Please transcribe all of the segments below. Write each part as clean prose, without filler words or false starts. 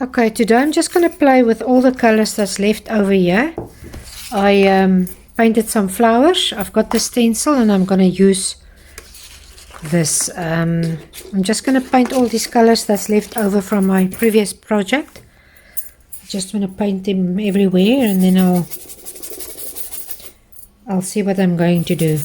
Okay, today I'm just going to play with all the colors that's left over here. I painted some flowers. I've got the stencil and I'm going to use this. I'm just going to paint all these colors that's left over from my previous project. I just want to paint them everywhere and then I'll see what I'm going to do.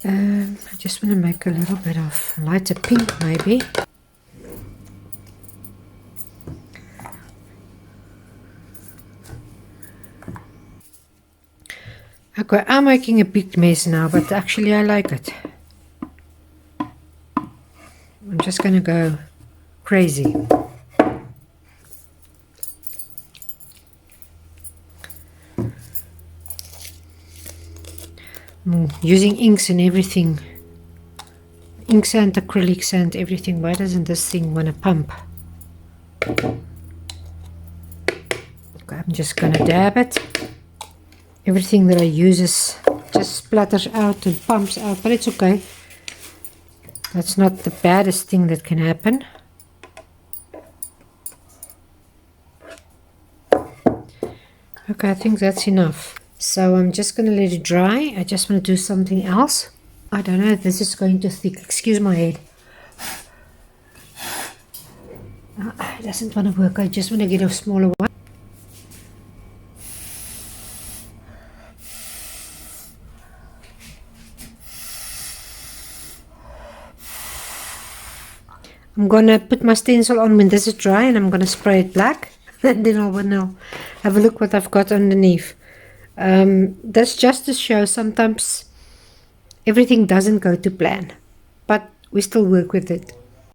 I just want to make a little bit of lighter pink maybe. Okay, I'm making a big mess now, but actually I like it. I'm just going to go crazy. I'm using inks and everything. Inks and acrylics and everything. Why doesn't this thing want to pump? Okay, I'm just going to dab it. Everything that I use is just splatters out and pumps out, but it's okay. That's not the baddest thing that can happen. Okay, I think that's enough. So I'm just going to let it dry. I just want to do something else. I don't know if this is going too thick. Excuse my head. It doesn't want to work. I just want to get a smaller one. I'm going to put my stencil on when this is dry and I'm going to spray it black. And then I'll have a look what I've got underneath. That's just to show sometimes everything doesn't go to plan, but we still work with it.